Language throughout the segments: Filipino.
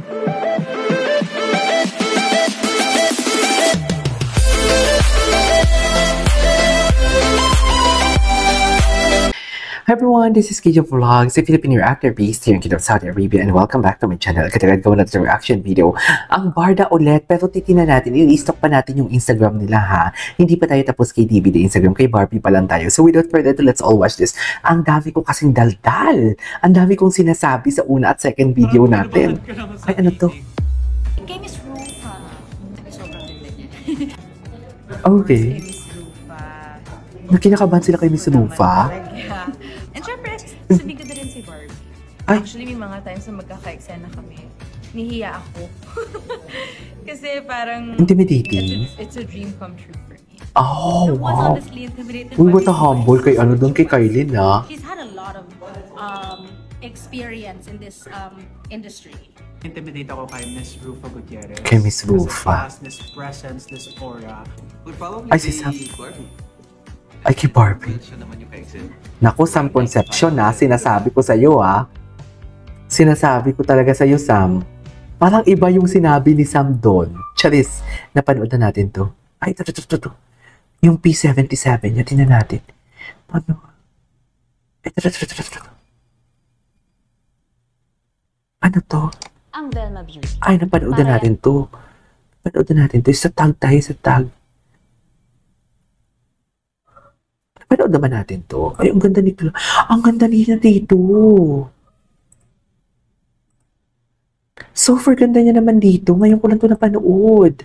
Hi everyone, this is Kijo Vlogs, a Filipino reactor based here in Kingdom, Saudi Arabia, and welcome back to my channel. Katagad gawa natin reaction video. Ang Barda ulit, pero titingnan natin, i-stock pa natin yung Instagram nila ha. Hindi pa tayo tapos kay DVD Instagram, kay Barbie pa lang tayo. So without further ado, let's all watch this. Ang dami ko kasing daldal. Ang dami kong sinasabi sa una at second video natin. Ay, ano to? Kay Miss Rufa. Sobrang ganda niya. Okay. Kay Miss Rufa. Nakinakabahan sila kay Miss Rufa. And syempre, sabi ko na rin si Barbie. Ay. Actually, may mga times na magkaka-eksena kami. Nihiya ako. Kasi parang... Intimidating? It's a dream come true for me. Oh, I was wow. honestly intimidated Uy, by what a humble kay ano doon kay Kylie na. She's had a lot of experience in this industry. Intimidate ako kay Miss Rufa Gutierrez. Kay Miss Rufa. Kasi this presence, this aura. Ay, si Sam. Ay, kay Barbie. Naku, Sam Concepcion na, sinasabi ko sa'yo Sinasabi ko talaga sa'yo, Sam. Parang iba yung sinabi ni Sam doon. Charis, napanood na natin to. Ay, ito. Yung P77, yun, tingnan natin. Ano? Ito. Ano to? Ang Velma Beauty. Ay, napanood na natin to. Napanood na natin to. Sa tag tayo, sa tag. Napanood naman natin to. Ay, ang ganda nito. Ang ganda niya dito. Super ganda niya naman dito. Ngayon ko lang ito napanood.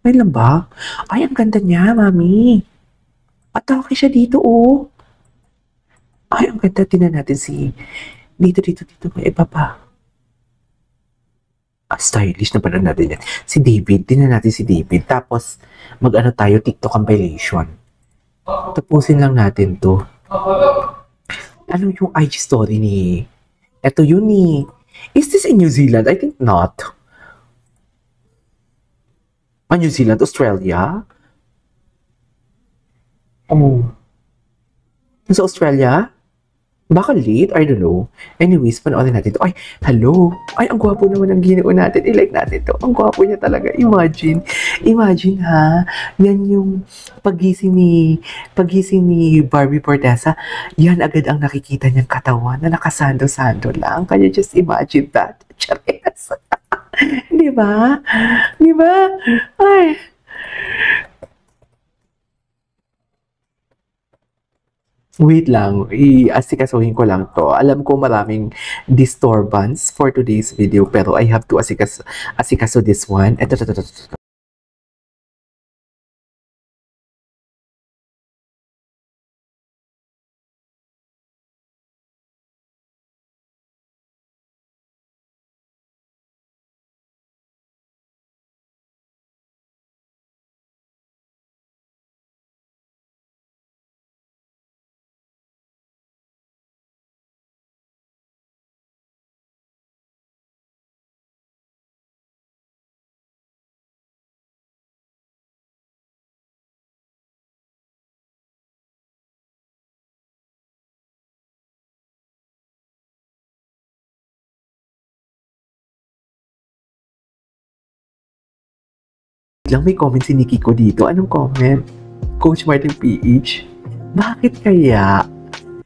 May lang ba? Ay, ang ganda niya, mami. Atake siya dito, oh. Ay, ang ganda. Tingnan natin si... Dito. May iba pa. Stylish na panood natin yan. Si David. Tingnan natin si David. Tapos, mag-ano tayo, TikTok compilation. Tapusin lang natin to. Ano yung IG story ni... Ito yun ni... Is this in New Zealand? I think not. New Zealand? Australia? Oh. Sa Australia? Baka late? I don't know. Anyways, panoorin natin ito. Ay, hello! Ay, ang gwapo naman ang ginoo natin. I-like natin ito. Ang gwapo niya talaga. Imagine ha. Yan yung pagising ni Barbie Fortesa. Yan agad ang nakikita niyang katawan na nakasando-sando lang. Can you just imagine that? Chares. Diba? Ay. Wait lang, i-asikasuhin ko lang to. Alam ko maraming disturbance for today's video, pero I have to asikaso this one. Ito. Lang may comment si Nikki ko dito. Anong comment? Coach Martin PH? Bakit kaya?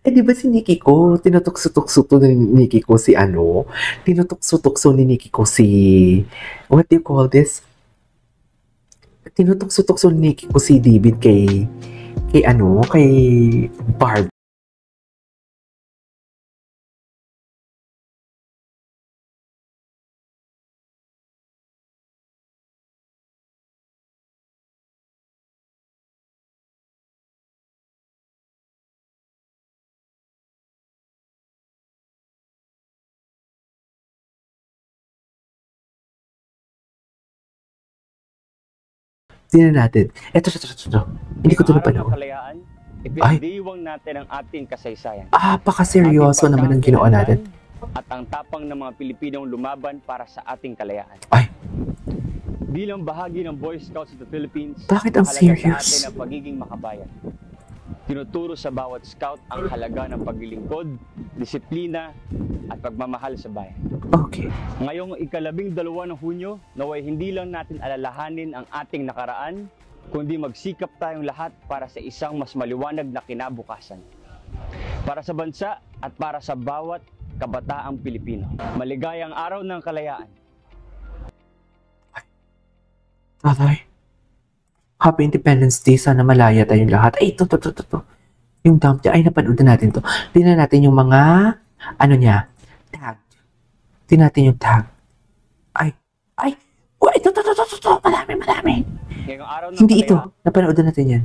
Di ba si Nikki ko, tinutukso-tukso to ni Nikki ko si ano? Tinutukso-tukso ni Nikki ko si... What do you call this? Tinutukso-tukso ni Nikki ko si David kay Barbie. Tingnan natin. Ito. Hindi ko ito napanood. Ipinagdiwang natin ang ating kasaysayan. Paka-seryoso naman ang ginawa natin. At ang tapang ng mga Pilipinong lumaban para sa ating kalayaan. Ay. Bilang bahagi ng Boy Scouts of the Philippines, bakit ang serious? Halaga sa atin ang pagiging makabayan. Tinuturo sa bawat scout ang halaga ng paglilingkod, disiplina, at pagmamahal sa bayan. Okay. Ngayong ika-12 ng Hunyo, naway hindi lang natin alalahanin ang ating nakaraan, kundi magsikap tayong lahat para sa isang mas maliwanag na kinabukasan. Para sa bansa at para sa bawat kabataang Pilipino. Maligayang araw ng kalayaan. Tatay. Happy Independence Day. Sana malaya tayong lahat. Ay, ito. Yung dump niya. Ay, napanood na natin to. Tingnan natin yung mga, ano niya, tag. Tingnan natin yung tag. Ay. Oh, ito. Madami. Ngayong araw ng Hindi ito. kalayaan. Napanood na natin yan.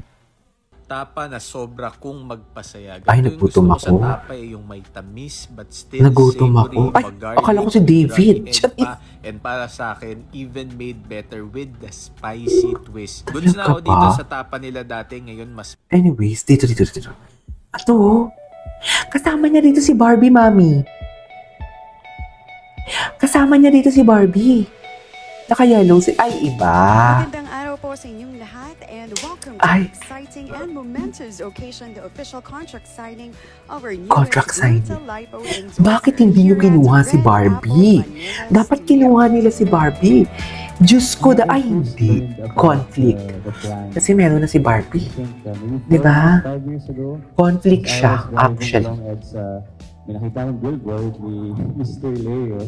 Tapa na sobra kung magpasaya. Ay, Ganito yung nagutom gusto ko ako. sa tapa eh, yung may tamis but still Nagutom savory, ako. Ay, mag-garlic, akala ko si David. dry, and para sa akin, even made better with the spicy twist. Goods na Talaga ako dito ba? sa tapa nila dati, ngayon mas Anyways, dito. Ato, oh. Kasama niya dito si Barbie, Mami. Kasama niya dito si Barbie. Naka-yellow si... Ay, iba. Magandang araw po sa inyong lahat and welcome to Ay. the exciting and momentous occasion, the official contract signing of our Contract newest signing. Gluta Lipo endorser Bakit hindi niyo here at kinuha si Red Barbie? Apple Manila Dapat Studio. kinuha nila si Barbie. Diyos ko ay hindi. Conflict. Kasi meron na si Barbie. Di ba? Conflict siya, actually. May nakita ng billboard ni Mr. Leo.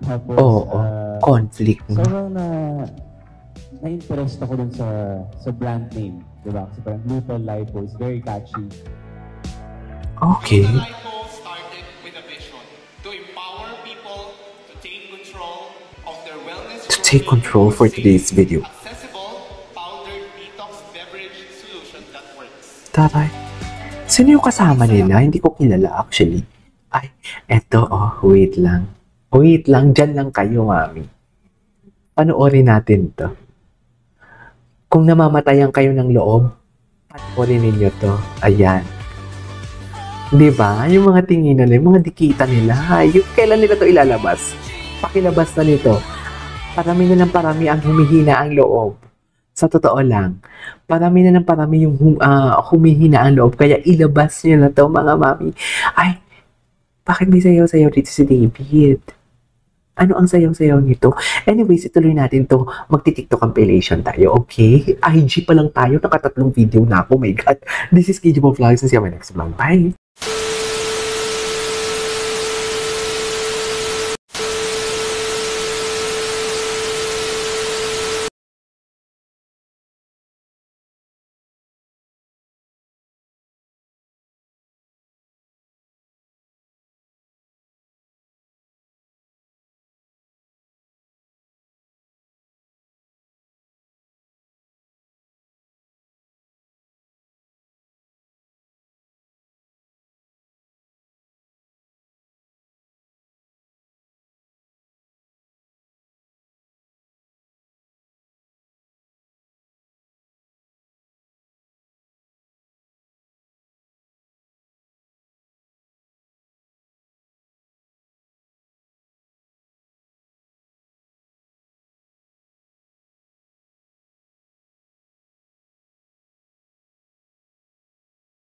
Tapos, Oo, conflict. sobrang na-interest ako dun sa brand name. Diba? Kasi parang Gluta Lipo is very catchy. Okay. Lipo started with a vision to empower people to take control of their wellness To take control for today's video. accessible powdered detox beverage solution that works. Taray. Sino yung kasama nila? Hindi ko kilala actually. Ay, eto wait lang. Wait lang, dyan lang kayo, Mami. Panoorin natin to. Kung namamatayan kayo ng loob, panoorin ninyo to. Ayan. Di ba? Yung mga tingin nila, yung mga dikita nila, yung kailan nila to ilalabas? Pakilabas na nito. Parami na ng parami ang humihina ang loob. Sa totoo lang, parami na ng parami yung humihina ang loob. Kaya ilabas nyo na to, mga mami. Ay, bakit may sayaw-sayaw dito si David? Ano ang sayaw-sayaw nito? Anyways, ituloy natin to. Magti-TikTok compilation tayo, okay? IG pa lang tayo. Naka3 video na ako. Oh my God. This is KJ Vlogs. See you on my next vlog. Bye!